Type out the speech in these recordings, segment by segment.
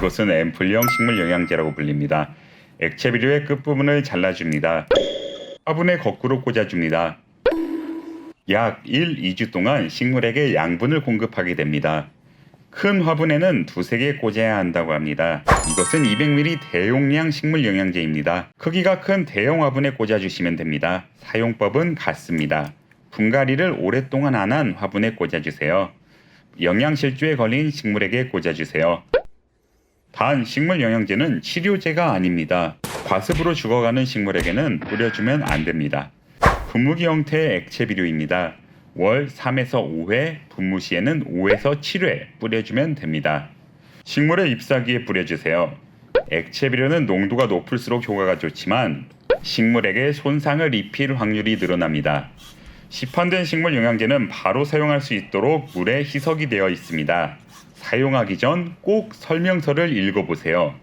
이것은 앰플형 식물 영양제라고 불립니다. 액체 비료의 끝부분을 잘라줍니다. 화분에 거꾸로 꽂아줍니다. 약 1, 2주 동안 식물에게 양분을 공급하게 됩니다. 큰 화분에는 두세 개 꽂아야 한다고 합니다. 이것은 200ml 대용량 식물 영양제입니다. 크기가 큰 대형 화분에 꽂아주시면 됩니다. 사용법은 같습니다. 분갈이를 오랫동안 안 한 화분에 꽂아주세요. 영양실조에 걸린 식물에게 꽂아주세요. 단, 식물 영양제는 치료제가 아닙니다. 과습으로 죽어가는 식물에게는 뿌려주면 안 됩니다. 분무기 형태의 액체 비료입니다. 월 3에서 5회, 분무 시에는 5에서 7회 뿌려주면 됩니다. 식물의 잎사귀에 뿌려주세요. 액체 비료는 농도가 높을수록 효과가 좋지만 식물에게 손상을 입힐 확률이 늘어납니다. 시판된 식물 영양제는 바로 사용할 수 있도록 물에 희석이 되어 있습니다. 사용하기 전 꼭 설명서를 읽어보세요.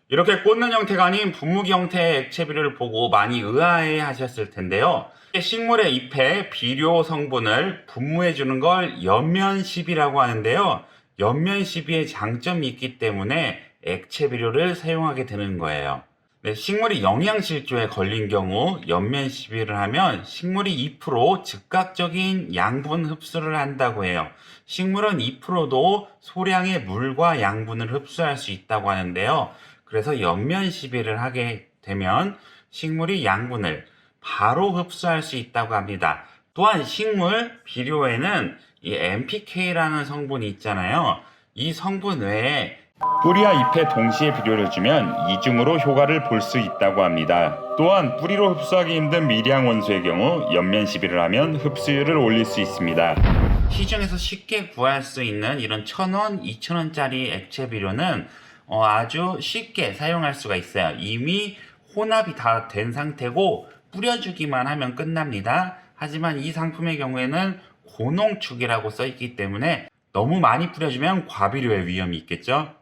이렇게 꽂는 형태가 아닌 분무기 형태의 액체 비료를 보고 많이 의아해 하셨을 텐데요. 식물의 잎에 비료 성분을 분무해 주는 걸 연면시비라고 하는데요. 연면시비의 장점이 있기 때문에 액체 비료를 사용하게 되는 거예요. 네, 식물이 영양실조에 걸린 경우 연면시비를 하면 식물이 잎으로 즉각적인 양분 흡수를 한다고 해요. 식물은 잎으로도 소량의 물과 양분을 흡수할 수 있다고 하는데요. 그래서 연면시비를 하게 되면 식물이 양분을 바로 흡수할 수 있다고 합니다. 또한 식물 비료에는 이 NPK라는 성분이 있잖아요. 이 성분 외에 뿌리와 잎에 동시에 비료를 주면 이중으로 효과를 볼 수 있다고 합니다. 또한 뿌리로 흡수하기 힘든 미량 원소의 경우 연면 시비를 하면 흡수율을 올릴 수 있습니다. 시중에서 쉽게 구할 수 있는 이런 1,000원, 2,000원짜리 액체 비료는 아주 쉽게 사용할 수가 있어요. 이미 혼합이 다 된 상태고 뿌려주기만 하면 끝납니다. 하지만 이 상품의 경우에는 고농축이라고 써있기 때문에 너무 많이 뿌려주면 과비료의 위험이 있겠죠.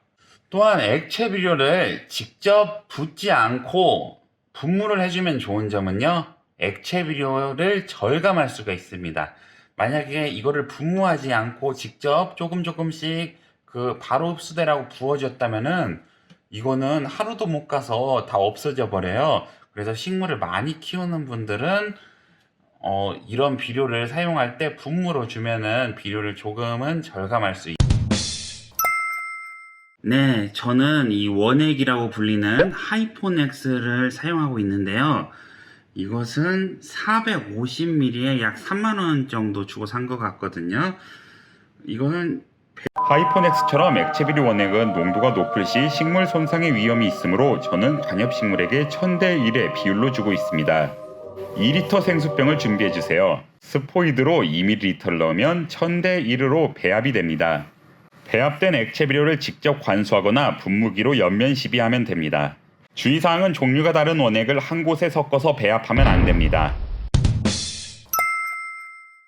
또한 액체 비료를 직접 붓지 않고 분무를 해주면 좋은 점은요, 액체 비료를 절감할 수가 있습니다. 만약에 이거를 분무하지 않고 직접 조금씩 바로 흡수되라고 부어줬다면은 이거는 하루도 못 가서 다 없어져 버려요. 그래서 식물을 많이 키우는 분들은 이런 비료를 사용할 때 분무로 주면은 비료를 조금은 절감할 수 있습니다. 네, 저는 이 원액이라고 불리는 하이포넥스를 사용하고 있는데요. 이것은 450ml에 약 3만원 정도 주고 산 것 같거든요. 이거는 하이포넥스처럼 액체 비료 원액은 농도가 높을 시 식물 손상의 위험이 있으므로 저는 관엽식물에게 1000대 1의 비율로 주고 있습니다. 2리터 생수병을 준비해주세요. 스포이드로 2ml를 넣으면 1000대 1으로 배합이 됩니다. 배합된 액체 비료를 직접 관수하거나 분무기로 연면 시비하면 됩니다. 주의사항은 종류가 다른 원액을 한 곳에 섞어서 배합하면 안 됩니다.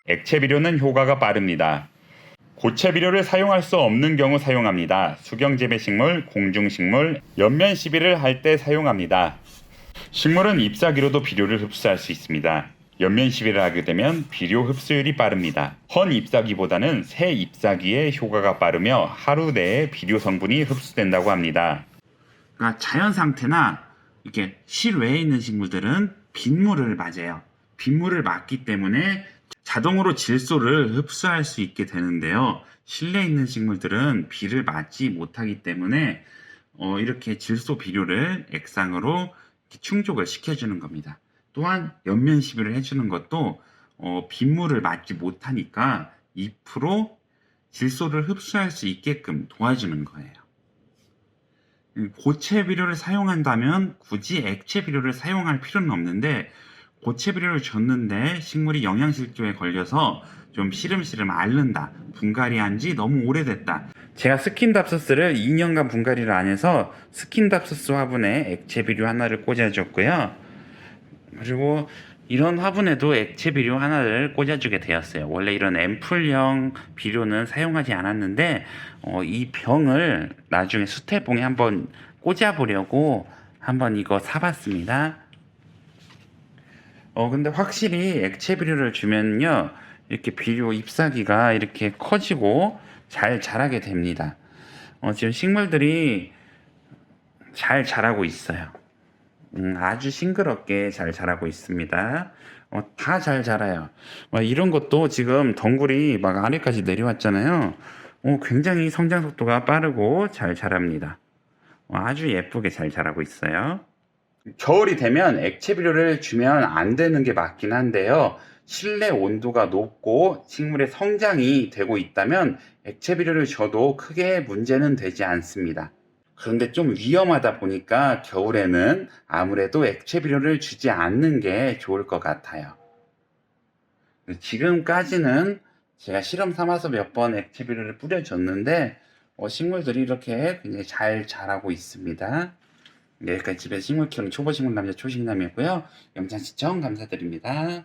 액체 비료는 효과가 빠릅니다. 고체 비료를 사용할 수 없는 경우 사용합니다. 수경재배식물, 공중식물, 연면 시비를 할 때 사용합니다. 식물은 잎사귀로도 비료를 흡수할 수 있습니다. 연면 시비를 하게 되면 비료 흡수율이 빠릅니다. 헌 잎사귀보다는 새 잎사귀의 효과가 빠르며 하루 내에 비료 성분이 흡수된다고 합니다. 그러니까 자연 상태나 이렇게 실외에 있는 식물들은 빗물을 맞아요. 빗물을 맞기 때문에 자동으로 질소를 흡수할 수 있게 되는데요. 실내에 있는 식물들은 비를 맞지 못하기 때문에 이렇게 질소 비료를 액상으로 이렇게 충족을 시켜주는 겁니다. 또한 연면 시비를 해주는 것도 빗물을 맞지 못하니까 잎으로 질소를 흡수할 수 있게끔 도와주는 거예요. 고체 비료를 사용한다면 굳이 액체 비료를 사용할 필요는 없는데 고체 비료를 줬는데 식물이 영양실조에 걸려서 좀 시름시름 앓는다, 분갈이한 지 너무 오래됐다. 제가 스킨답서스를 2년간 분갈이를 안 해서 스킨답서스 화분에 액체 비료 하나를 꽂아줬고요. 그리고 이런 화분에도 액체 비료 하나를 꽂아주게 되었어요. 원래 이런 앰플형 비료는 사용하지 않았는데 이 병을 나중에 수태봉에 한번 꽂아보려고 한번 이거 사봤습니다. 근데 확실히 액체 비료를 주면요, 이렇게 비료 잎사귀가 이렇게 커지고 잘 자라게 됩니다. 지금 식물들이 잘 자라고 있어요. 아주 싱그럽게 잘 자라고 있습니다. 다 잘 자라요. 이런 것도 지금 덩굴이 막 아래까지 내려왔잖아요. 굉장히 성장 속도가 빠르고 잘 자랍니다. 아주 예쁘게 잘 자라고 있어요. 겨울이 되면 액체 비료를 주면 안 되는 게 맞긴 한데요. 실내 온도가 높고 식물의 성장이 되고 있다면 액체 비료를 줘도 크게 문제는 되지 않습니다. 그런데 좀 위험하다 보니까 겨울에는 아무래도 액체 비료를 주지 않는 게 좋을 것 같아요. 지금까지는 제가 실험 삼아서 몇 번 액체 비료를 뿌려줬는데 식물들이 이렇게 굉장히 잘 자라고 있습니다. 여기까지 집에서 식물 키우는 초보 식물 남자 초식남이었고요. 영상 시청 감사드립니다.